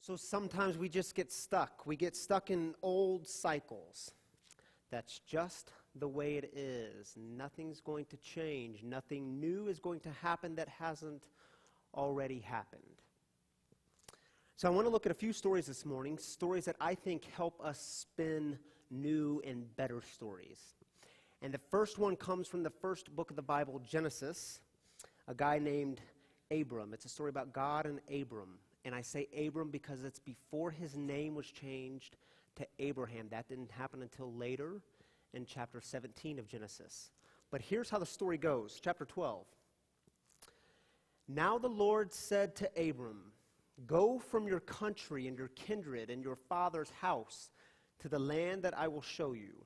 So sometimes we just get stuck. We get stuck in old cycles. That's just the way it is. Nothing's going to change. Nothing new is going to happen that hasn't already happened. So I want to look at a few stories this morning, stories that I think help us spin new and better stories. And the first one comes from the first book of the Bible, Genesis, a guy named Abram. It's a story about God and Abram. And I say Abram because it's before his name was changed to Abraham. That didn't happen until later in chapter 17 of Genesis. But here's how the story goes. Chapter 12. Now the Lord said to Abram, "Go from your country and your kindred and your father's house to the land that I will show you.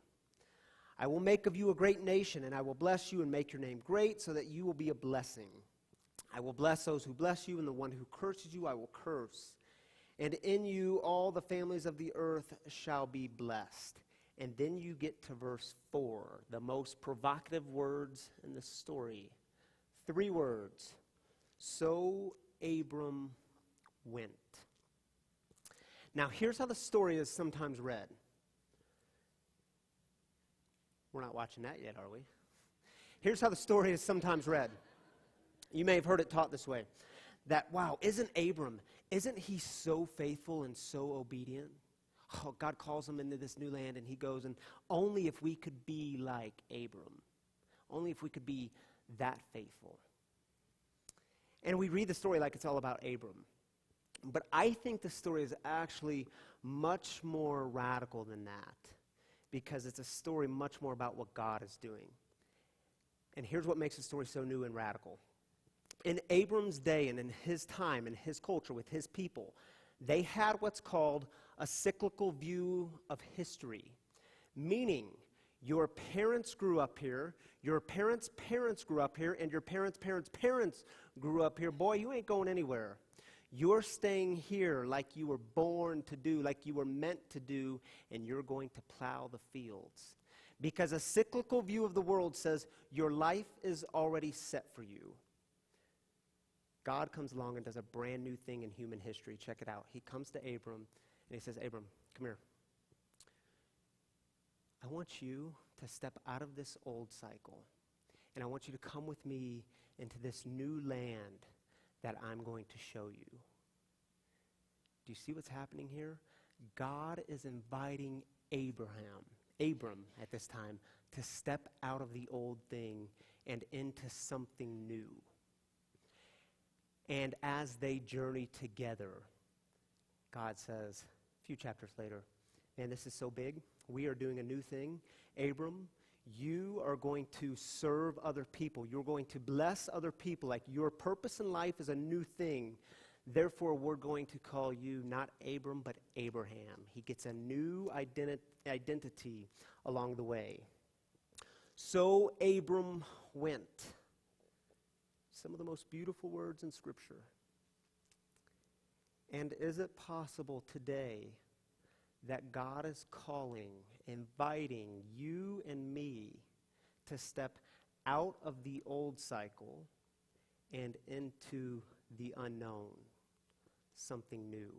I will make of you a great nation, and I will bless you and make your name great so that you will be a blessing. I will bless those who bless you, and the one who curses you I will curse. And in you all the families of the earth shall be blessed." And then you get to verse 4, the most provocative words in the story. 3 words. So Abram went. Now here's how the story is sometimes read. We're not watching that yet, are we? Here's how the story is sometimes read. You may have heard it taught this way. That, wow, isn't he so faithful and so obedient? Oh, God calls him into this new land, and he goes, and only if we could be like Abram. Only if we could be that faithful. And we read the story like it's all about Abram. But I think the story is actually much more radical than that, because it's a story much more about what God is doing. And here's what makes the story so new and radical. In Abram's day and in his time, in his culture, with his people, they had what's called a cyclical view of history, meaning your parents grew up here, your parents' parents grew up here, and your parents' parents' parents grew up here. Boy, you ain't going anywhere. You're staying here like you were born to do, like you were meant to do, and you're going to plow the fields. Because a cyclical view of the world says your life is already set for you. God comes along and does a brand new thing in human history. Check it out. He comes to Abram and he says, "Abram, come here. I want you to step out of this old cycle, and I want you to come with me into this new land that I'm going to show you." Do you see what's happening here? God is inviting Abram at this time, to step out of the old thing and into something new. And as they journey together, God says, a few chapters later, "Man, this is so big. We are doing a new thing. Abram, you are going to serve other people. You're going to bless other people. Like, your purpose in life is a new thing. Therefore, we're going to call you not Abram, but Abraham." He gets a new identity along the way. So Abram went. Some of the most beautiful words in Scripture. And is it possible today that God is calling, inviting you and me to step out of the old cycle and into the unknown, something new?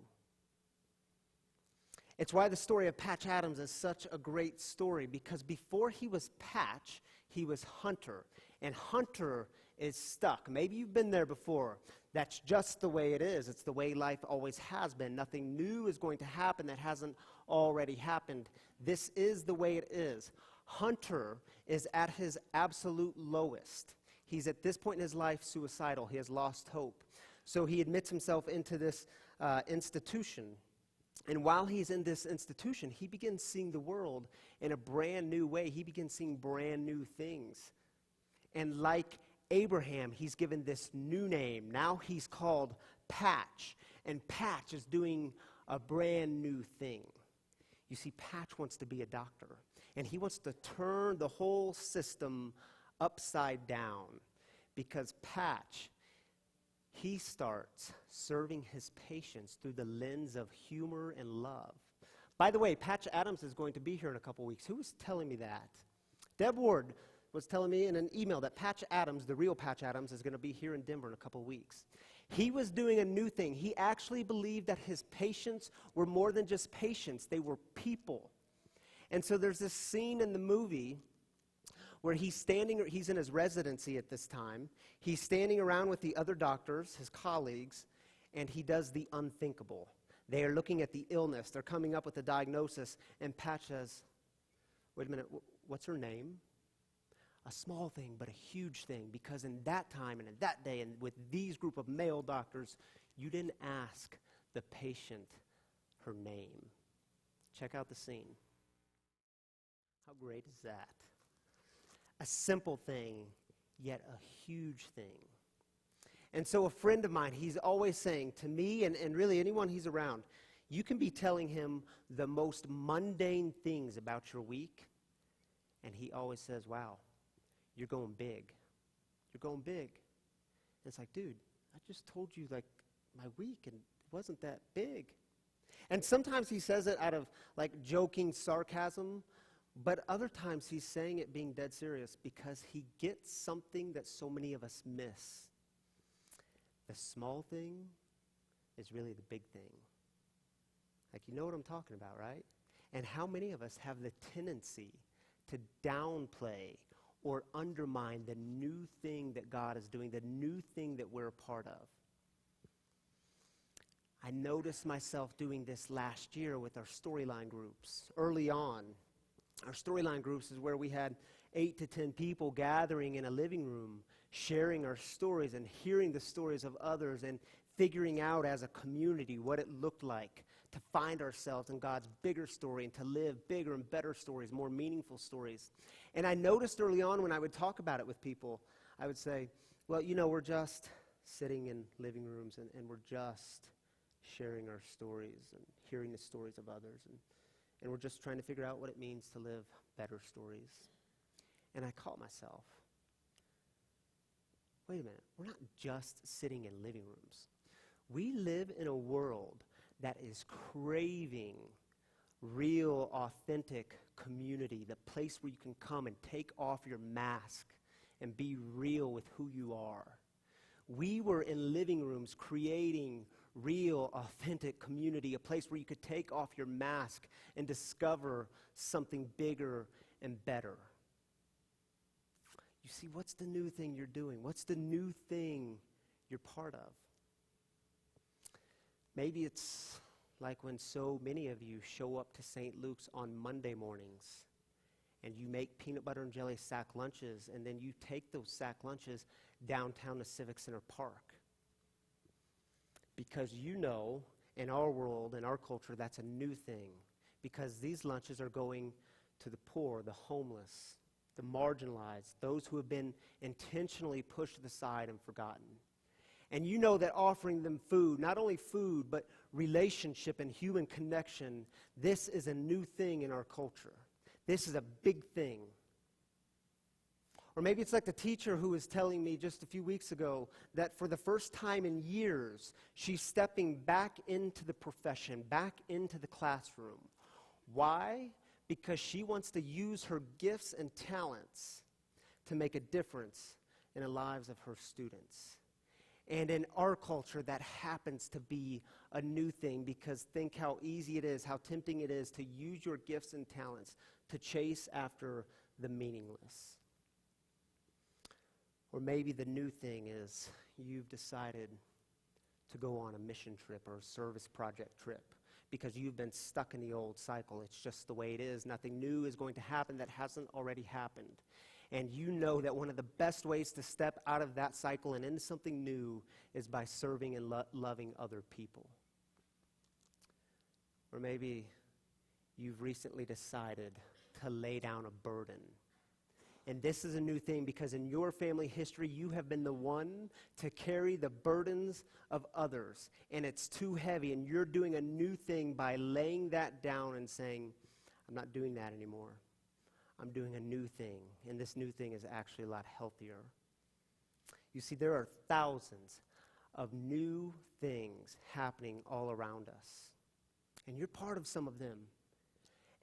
It's why the story of Patch Adams is such a great story, because before he was Patch, he was Hunter. And Hunter is stuck. Maybe you've been there before. That's just the way it is. It's the way life always has been. Nothing new is going to happen that hasn't already happened. This is the way it is. Hunter is at his absolute lowest. He's at this point in his life suicidal. He has lost hope. So he admits himself into this institution. And while he's in this institution, he begins seeing the world in a brand new way. He begins seeing brand new things. And like Abraham, he's given this new name. Now he's called Patch. And Patch is doing a brand new thing. You see, Patch wants to be a doctor. And he wants to turn the whole system upside down. Because Patch, he starts serving his patients through the lens of humor and love. By the way, Patch Adams is going to be here in a couple weeks. Who was telling me that? Deb Ward was telling me in an email that Patch Adams, the real Patch Adams, is going to be here in Denver in a couple weeks. He was doing a new thing. He actually believed that his patients were more than just patients. They were people. And so there's this scene in the movie where he's in his residency at this time. He's standing around with the other doctors, his colleagues, and he does the unthinkable. They are looking at the illness. They're coming up with a diagnosis, and Pat says, wait a minute, what's her name? A small thing, but a huge thing, because in that time and in that day and with these group of male doctors, you didn't ask the patient her name. Check out the scene. How great is that? A simple thing, yet a huge thing. And so a friend of mine, he's always saying to me and really anyone he's around, you can be telling him the most mundane things about your week, and he always says, wow, you're going big. You're going big. And it's like, dude, I just told you like my week and it wasn't that big. And sometimes he says it out of like joking sarcasm, but other times he's saying it being dead serious because he gets something that so many of us miss. The small thing is really the big thing. Like, you know what I'm talking about, right? And how many of us have the tendency to downplay or undermine the new thing that God is doing, the new thing that we're a part of? I noticed myself doing this last year with our storyline groups. Early on, our storyline groups is where we had 8 to 10 people gathering in a living room, sharing our stories and hearing the stories of others and figuring out as a community what it looked like to find ourselves in God's bigger story and to live bigger and better stories, more meaningful stories. And I noticed early on when I would talk about it with people, I would say, well, you know, we're just sitting in living rooms and we're just sharing our stories and hearing the stories of others. And we're just trying to figure out what it means to live better stories. And I caught myself, wait a minute, we're not just sitting in living rooms. We live in a world that is craving real, authentic community, the place where you can come and take off your mask and be real with who you are. We were in living rooms creating real, authentic community, a place where you could take off your mask and discover something bigger and better. You see, what's the new thing you're doing? What's the new thing you're part of? Maybe it's like when so many of you show up to St. Luke's on Monday mornings and you make peanut butter and jelly sack lunches, and then you take those sack lunches downtown to Civic Center Park. Because you know, in our world, in our culture, that's a new thing. Because these lunches are going to the poor, the homeless, the marginalized, those who have been intentionally pushed to the side and forgotten. And you know that offering them food, not only food, but relationship and human connection, this is a new thing in our culture. This is a big thing. Or maybe it's like the teacher who was telling me just a few weeks ago that for the first time in years, she's stepping back into the profession, back into the classroom. Why? Because she wants to use her gifts and talents to make a difference in the lives of her students. And in our culture, that happens to be a new thing, because think how easy it is, how tempting it is to use your gifts and talents to chase after the meaningless. Or maybe the new thing is you've decided to go on a mission trip or a service project trip because you've been stuck in the old cycle. It's just the way it is. Nothing new is going to happen that hasn't already happened. And you know that one of the best ways to step out of that cycle and into something new is by serving and loving other people. Or maybe you've recently decided to lay down a burden. And this is a new thing because in your family history, you have been the one to carry the burdens of others. And it's too heavy, and you're doing a new thing by laying that down and saying, I'm not doing that anymore. I'm doing a new thing, and this new thing is actually a lot healthier. You see, there are thousands of new things happening all around us, and you're part of some of them.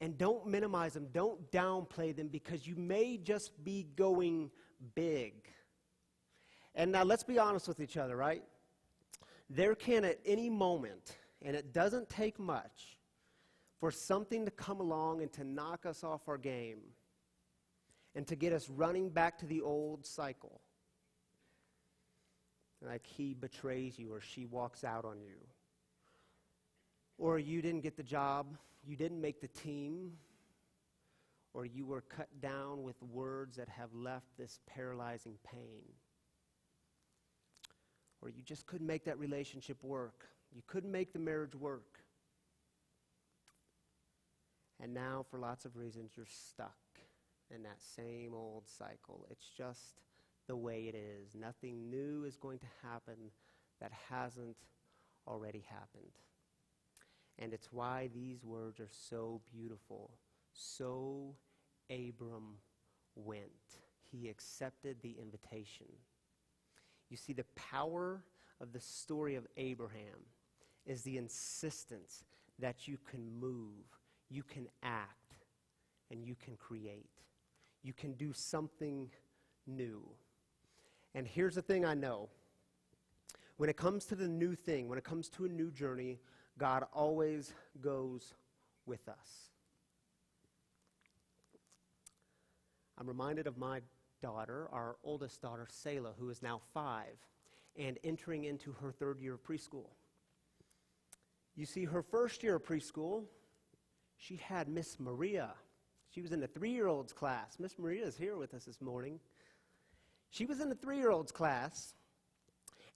And don't minimize them, don't downplay them, because you may just be going big. And now let's be honest with each other, right? There can at any moment, and it doesn't take much, for something to come along and to knock us off our game and to get us running back to the old cycle. Like he betrays you or she walks out on you. Or you didn't get the job, you didn't make the team, or you were cut down with words that have left this paralyzing pain. Or you just couldn't make that relationship work. You couldn't make the marriage work. And now, for lots of reasons, you're stuck in that same old cycle. It's just the way it is. Nothing new is going to happen that hasn't already happened. And it's why these words are so beautiful. So Abram went. He accepted the invitation. You see, the power of the story of Abraham is the insistence that you can move, you can act, and you can create. You can do something new. And here's the thing I know. When it comes to the new thing, when it comes to a new journey, God always goes with us. I'm reminded of my daughter, our oldest daughter, Selah, who is now 5 and entering into her 3rd year of preschool. You see, her first year of preschool, she had Miss Maria. She was in the 3-year-olds class. Miss Maria is here with us this morning. She was in the 3-year-olds class,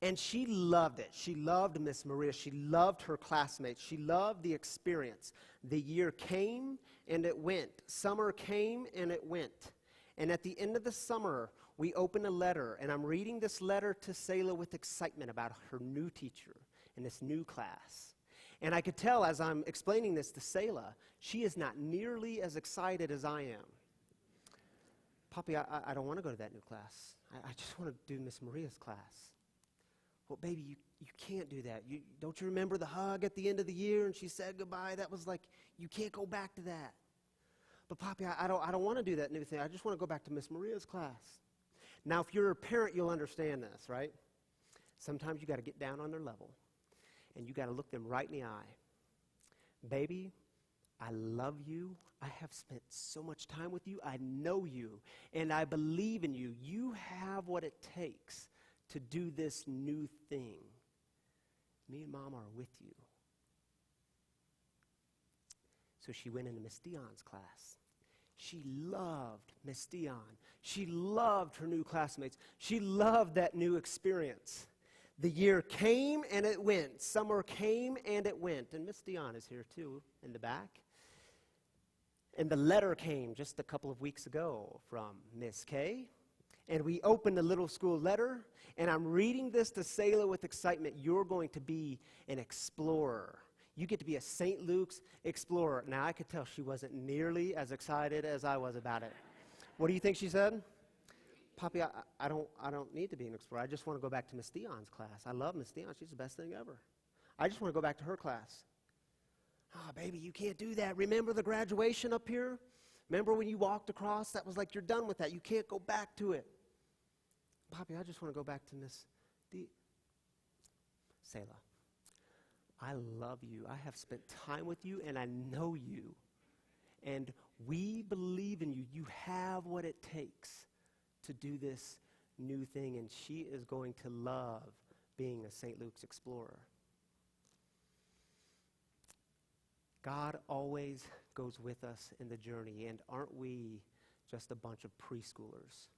and she loved it. She loved Miss Maria. She loved her classmates. She loved the experience. The year came, and it went. Summer came, and it went. And at the end of the summer, we opened a letter, and I'm reading this letter to Selah with excitement about her new teacher in this new class. And I could tell as I'm explaining this to Selah, she is not nearly as excited as I am. Poppy, I don't want to go to that new class. I just want to do Miss Maria's class. Well, baby, you can't do that. Don't you remember the hug at the end of the year and she said goodbye? That was like, you can't go back to that. But Poppy, I don't want to do that new thing. I just want to go back to Miss Maria's class. Now, if you're a parent, you'll understand this, right? Sometimes you got to get down on their level, and you got to look them right in the eye. Baby, I love you. I have spent so much time with you. I know you, and I believe in you. You have what it takes to do this new thing. Me and Mom are with you. So she went into Miss Dion's class. She loved Miss Dion. She loved her new classmates. She loved that new experience. The year came and it went. Summer came and it went. And Miss Dion is here too in the back. And the letter came just a couple of weeks ago from Miss Kay. And we opened a little school letter. And I'm reading this to Selah with excitement. You're going to be an explorer. You get to be a St. Luke's explorer. Now, I could tell she wasn't nearly as excited as I was about it. What do you think she said? Poppy, I don't need to be an explorer. I just want to go back to Miss Dion's class. I love Miss Dion. She's the best thing ever. I just want to go back to her class. Oh, baby, you can't do that. Remember the graduation up here? Remember when you walked across? That was like you're done with that. You can't go back to it. Poppy, I just want to go back to Miss Selah. I love you. I have spent time with you, and I know you. And we believe in you. You have what it takes to do this new thing, and she is going to love being a St. Luke's explorer. God always goes with us in the journey, and aren't we just a bunch of preschoolers?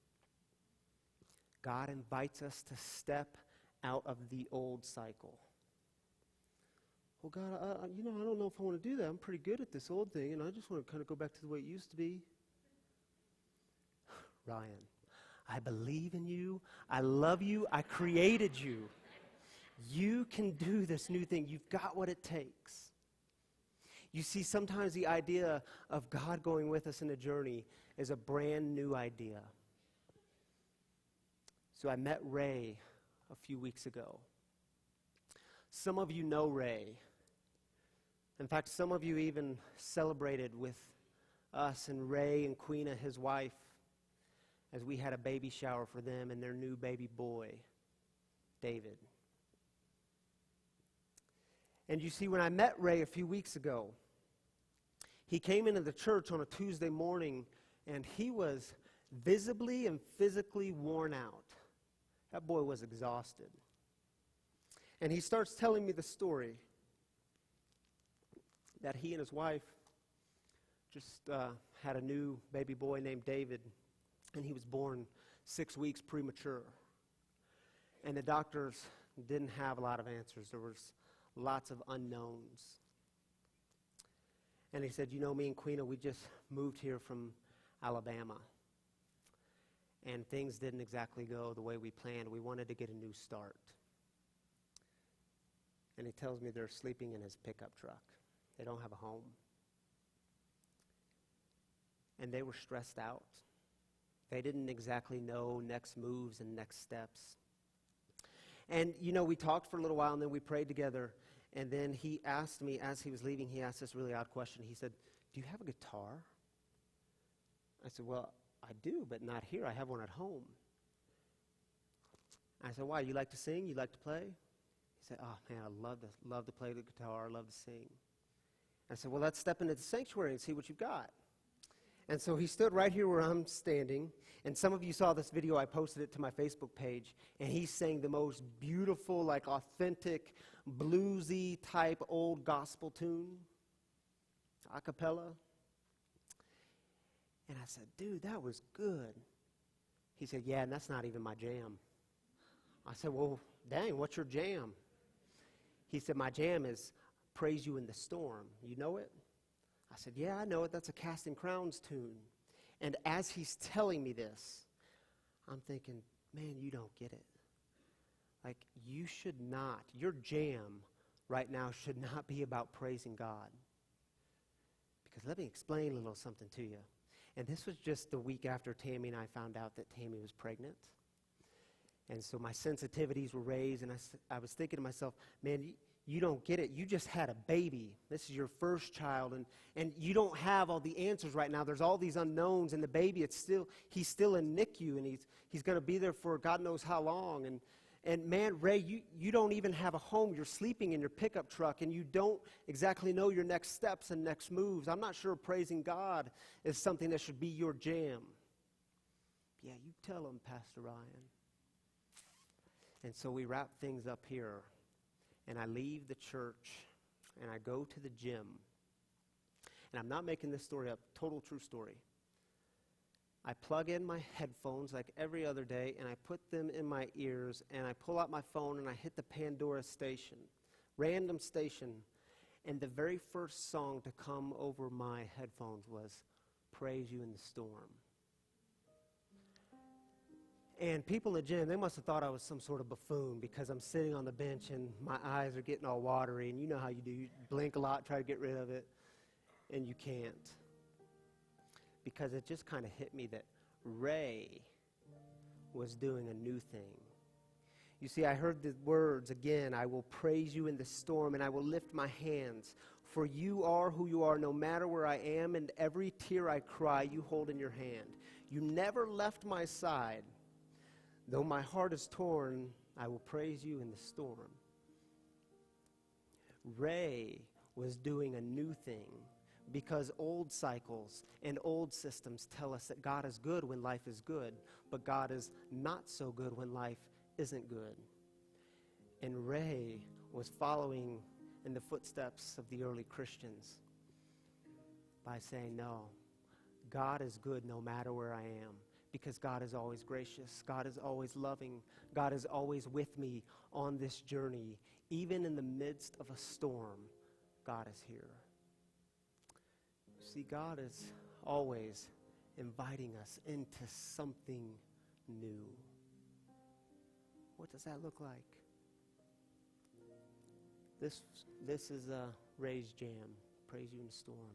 God invites us to step out of the old cycle. Well, God, I don't know if I want to do that. I'm pretty good at this old thing, and I just want to kind of go back to the way it used to be. Ryan, I believe in you. I love you. I created you. You can do this new thing. You've got what it takes. You see, sometimes the idea of God going with us in a journey is a brand new idea. So I met Ray a few weeks ago. Some of you know Ray. In fact, some of you even celebrated with us and Ray and Queena, his wife, as we had a baby shower for them and their new baby boy, David. And you see, when I met Ray a few weeks ago, he came into the church on a Tuesday morning, and he was visibly and physically worn out. That boy was exhausted. And he starts telling me the story that he and his wife just had a new baby boy named David, and he was born 6 weeks premature. And the doctors didn't have a lot of answers. There was lots of unknowns. And he said, you know, me and Queena, we just moved here from Alabama. And things didn't exactly go the way we planned. We wanted to get a new start. And he tells me they're sleeping in his pickup truck. They don't have a home. And they were stressed out. They didn't exactly know next moves and next steps. And, you know, we talked for a little while, and then we prayed together. And then he asked me, as he was leaving, he asked this really odd question. He said, do you have a guitar? I said, well, I do, but not here. I have one at home. I said, why? You like to sing? You like to play? He said, oh, man, I love to play the guitar. I love to sing. I said, well, let's step into the sanctuary and see what you've got. And so he stood right here where I'm standing, and some of you saw this video. I posted it to my Facebook page, and he sang the most beautiful, like authentic, bluesy type old gospel tune, a cappella. And I said, dude, that was good. He said, yeah, and that's not even my jam. I said, well, dang, what's your jam? He said, my jam is Praise You in the Storm. You know it? I said, yeah, I know it. That's a Casting Crowns tune. And as he's telling me this, I'm thinking, man, you don't get it. Like, you should not, your jam right now should not be about praising God. Because let me explain a little something to you. And this was just the week after Tammy and I found out that Tammy was pregnant. And so my sensitivities were raised, and I was thinking to myself, man, you don't get it. You just had a baby. This is your first child, and you don't have all the answers right now. There's all these unknowns, and the baby, he's still in NICU, and he's going to be there for God knows how long. And man, Ray, you don't even have a home. You're sleeping in your pickup truck, and you don't exactly know your next steps and next moves. I'm not sure praising God is something that should be your jam. Yeah, you tell him, Pastor Ryan. And so we wrap things up here. And I leave the church, and I go to the gym. And I'm not making this story up, total true story. I plug in my headphones like every other day, and I put them in my ears, and I pull out my phone, and I hit the Pandora station, random station. And the very first song to come over my headphones was Praise You in the Storm. And people in the gym, they must have thought I was some sort of buffoon because I'm sitting on the bench and my eyes are getting all watery. And you know how you do. You blink a lot, try to get rid of it, and you can't. Because it just kind of hit me that Ray was doing a new thing. You see, I heard the words again, I will praise you in the storm, and I will lift my hands. For you are who you are, no matter where I am, and every tear I cry, you hold in your hand. You never left my side. Though my heart is torn, I will praise you in the storm. Ray was doing a new thing because old cycles and old systems tell us that God is good when life is good, but God is not so good when life isn't good. And Ray was following in the footsteps of the early Christians by saying, no, God is good no matter where I am. Because God is always gracious. God is always loving. God is always with me on this journey. Even in the midst of a storm, God is here. See, God is always inviting us into something new. What does that look like? This is a Ray's Jam. Praise you in the storm.